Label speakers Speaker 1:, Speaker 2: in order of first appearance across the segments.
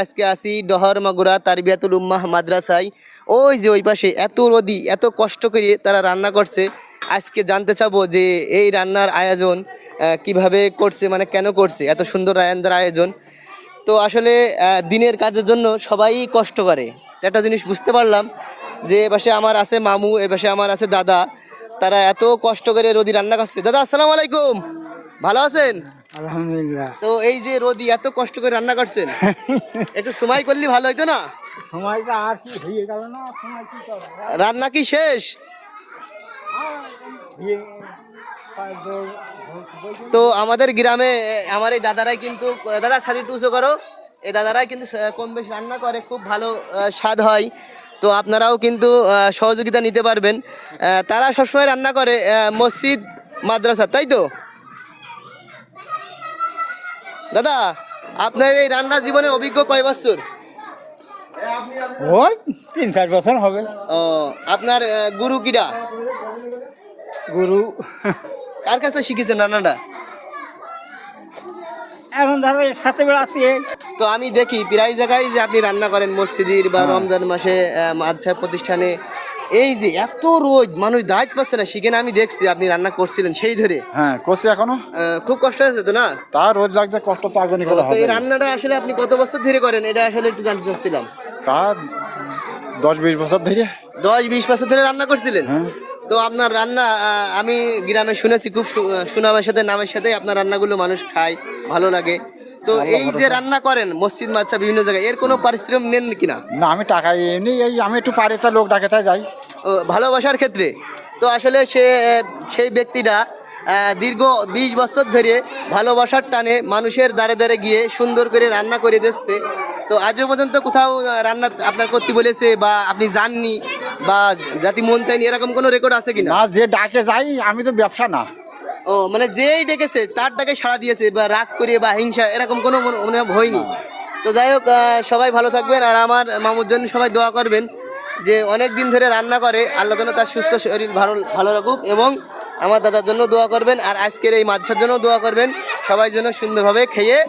Speaker 1: আজকে আসি ডহর মাগুরা তারবিয়াতুল উম্মাহ মাদ্রাসায়। ওই যে ওই পাশে এত রোদি, এত কষ্ট করে তারা রান্না করছে। আজকে জানতে চাবো যে এই রান্নার আয়োজন কিভাবে করছে, মানে কেন করছে এত সুন্দর রান্নার আয়োজন। তো আসলে দিনের কাজের জন্য সবাই কষ্ট করে। একটা জিনিস বুঝতে পারলাম যে এ পাশে আমার আছে মামু, এ পাশে আমার আছে দাদা, তারা এত কষ্ট করে রোদি রান্না করছে। দাদা আসসালামু আলাইকুম, ভালো আছেন?
Speaker 2: আলহামদুলিল্লাহ।
Speaker 1: তো এই যে রোদি এত কষ্ট করে রান্না করছেন, একটু সময় করলে ভালো হইতো না?
Speaker 2: সময়টা আর কি হয়ে গেল না, সময় কি করবো?
Speaker 1: রান্না কি শেষ?
Speaker 2: ইয়ে,
Speaker 1: তো আমাদের গ্রামে আমার এই দাদারাই কিন্তু, দাদা ছাদি টুসো করো, এই দাদারাই কিন্তু কম বেশ রান্না করে, খুব ভালো স্বাদ হয়। তো আপনারাও কিন্তু সহযোগিতা নিতে পারবেন। তারা সবসময় রান্না করে মসজিদ মাদ্রাসা, তাই তো? দাদা আপনার এই রান্না জীবনের অভিজ্ঞ কয় বছর?
Speaker 2: ওই 3-4 বছর হবে।
Speaker 1: ও, আপনার গুরু কিরা?
Speaker 2: গুরু
Speaker 1: কার কাছে শিখেছেন রান্নাটা?
Speaker 2: এখন ধরো সাথে বেলা আছে।
Speaker 1: তো আমি দেখি প্রায় জায়গায় যে আপনি রান্না করেন মসজিদের বা রমজান মাসে মাদ্রাসা প্রতিষ্ঠানে। এই যে এত রোদ, মানুষ দাঁড়াইতে পারছে না, সেখানে আমি দেখছি আপনি রান্না করছিলেন সেই ধরে।
Speaker 3: হ্যাঁ করছি এখনো।
Speaker 1: খুব কষ্ট হয়েছে তো না?
Speaker 3: তা রোজ লাগছে, কষ্ট তো আগুনি করে
Speaker 1: তো এই
Speaker 3: হবে।
Speaker 1: রান্নাটা আসলে আপনি কত বছর ধরে করেন, এটা আসলে একটু জানতে চাচ্ছিলাম।
Speaker 3: তা 10-20 বছর ধরে।
Speaker 1: 10-20 বছর ধরে রান্না করছিলেন?
Speaker 3: হ্যাঁ।
Speaker 1: তো আপনার রান্না আমি গ্রামে শুনেছি, খুব সুনামের সাথে নামের সাথে আপনার রান্নাগুলো মানুষ খায়, ভালো লাগে। তো এই যে রান্না করেন মসজিদ মাদ্রাসা বিভিন্ন জায়গায়, এর কোনো পারিশ্রমিক নেন কিনা?
Speaker 3: না আমি টাকা এমনি, এই আমি একটু পারি তা লোক ডাকে তাই যাই।
Speaker 1: ও, ভালোবাসার ক্ষেত্রে। তো আসলে সেই ব্যক্তিটা দীর্ঘ 20 বছর ধরে ভালোবাসার টানে মানুষের দ্বারে দ্বারে গিয়ে সুন্দর করে রান্না করে দিচ্ছে। তো আজও পর্যন্ত কোথাও রান্না আপনার করতে বলেছে বা আপনি জাননি বা জাতি মন চাইনি, এরকম কোনো রেকর্ড আছে কিনা?
Speaker 3: না, যে ডাকে যাই, আমি তো ব্যবসা না।
Speaker 1: ও, মানে যেই ডেকেছে তার ডাকে সাড়া দিয়েছে, বা রাগ করে বা হিংসা এরকম কোনো মনে হয়নি? তো যাই হোক, সবাই ভালো থাকবেন, আর আমার মামুর জন্য সবাই দোয়া করবেন যে অনেক দিন ধরে রান্না করে, আল্লাহ যেন তার সুস্থ শরীর ভালো রাখুক। এবং আমার দাদার জন্য দোয়া করবেন, আর আজকের এই মাদ্রাসার জন্য দোয়া করবেন, সবাই যেন সুন্দরভাবে খেয়ে।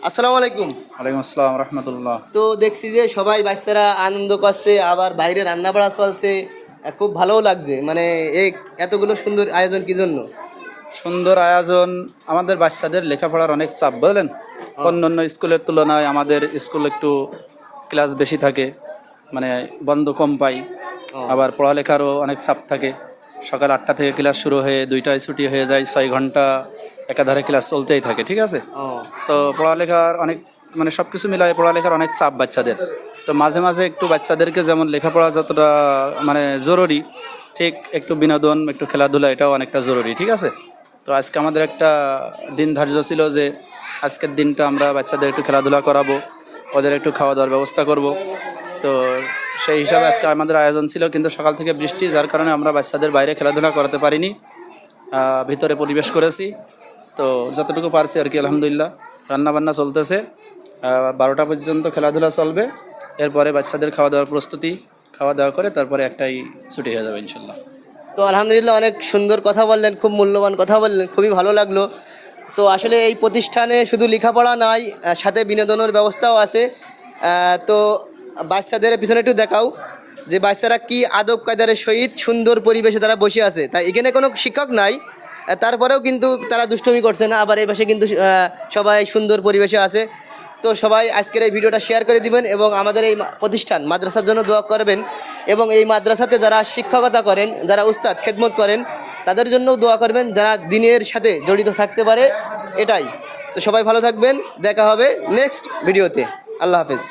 Speaker 1: আসসালামু আলাইকুম।
Speaker 3: ওয়ালাইকুম আসসালাম রহমতুল্লাহ।
Speaker 1: তো দেখছি যে সবাই বাচ্চারা আনন্দ করছে, আবার বাইরে রান্না বাড়া চলছে, খুব ভালোও লাগছে। মানে এই এতগুলো সুন্দর আয়োজন কি জন্য?
Speaker 4: সুন্দর আয়োজন, আমাদের বাচ্চাদের লেখাপড়ার অনেক চাপ, বুঝলেন। অন্যান্য স্কুলের তুলনায় আমাদের স্কুল একটু ক্লাস বেশি থাকে, মানে বন্ধ কম পাই। আবার পড়ালেখারও অনেক চাপ থাকে। সকাল 8টা থেকে ক্লাস শুরু হয়ে 2টায় ছুটি হয়ে যায়, 6 ঘন্টা একাধারে ক্লাস চলতেই থাকে, ঠিক আছে। তো পড়ালেখার অনেক, মানে সব কিছু মিলায় পড়ালেখার অনেক চাপ বাচ্চাদের। তো মাঝে মাঝে একটু বাচ্চাদেরকে যেমন লেখাপড়া যতটা মানে জরুরি, ঠিক একটু বিনোদন, একটু খেলাধুলা এটাও অনেকটা জরুরি, ঠিক আছে। তো আজকে আমাদের একটা দিন ধার্য ছিল যে আজকের দিনটা আমরা বাচ্চাদের একটু খেলাধুলা করাবো, ওদের একটু খাওয়া দাওয়ার ব্যবস্থা করব। তো সেই হিসাবে আজকে আমাদের আয়োজন ছিল, কিন্তু সকাল থেকে বৃষ্টি, যার কারণে আমরা বাচ্চাদের বাইরে খেলাধুলা করাতে পারিনি, ভিতরে পরিবেশ করেছি। তো যতটুকু পারছি আর কি, আলহামদুলিল্লাহ। রান্নাবান্না চলতেছে, 12টা পর্যন্ত খেলাধুলা চলবে। এরপরে বাচ্চাদের খাওয়া দাওয়ার প্রস্তুতি, খাওয়া দাওয়া করে তারপরে একটাই ছুটি হয়ে যাবে ইনশাল্লাহ।
Speaker 1: তো আলহামদুলিল্লাহ, অনেক সুন্দর কথা বললেন, খুব মূল্যবান কথা বললেন, খুবই ভালো লাগলো। তো আসলে এই প্রতিষ্ঠানে শুধু লেখাপড়া নয়, সাথে বিনোদনের ব্যবস্থাও আছে। তো বাচ্চাদের পিছনে একটু দেখাও যে বাচ্চারা কি আদব কায়দার সহিত সুন্দর পরিবেশে তারা বসে আছে। তাই এখানে কোনো শিক্ষক নাই, তারপরেও কিন্তু তারা দুষ্টুমি করছে না, আবার এই পাশে কিন্তু সবাই সুন্দর পরিবেশে আছে। তো সবাই আজকের এই ভিডিওটা শেয়ার করে দিবেন এবং আমাদের এই প্রতিষ্ঠান মাদ্রাসার জন্য দোয়া করবেন। এবং এই মাদ্রাসাতে যারা শিক্ষকতা করেন, যারা উস্তাদ খেদমত করেন, তাদের জন্যও দোয়া করবেন, যারা দিনের সাথে জড়িত থাকতে পারে, এটাই। তো সবাই ভালো থাকবেন, দেখা হবে নেক্সট ভিডিওতে। আল্লাহ হাফেজ।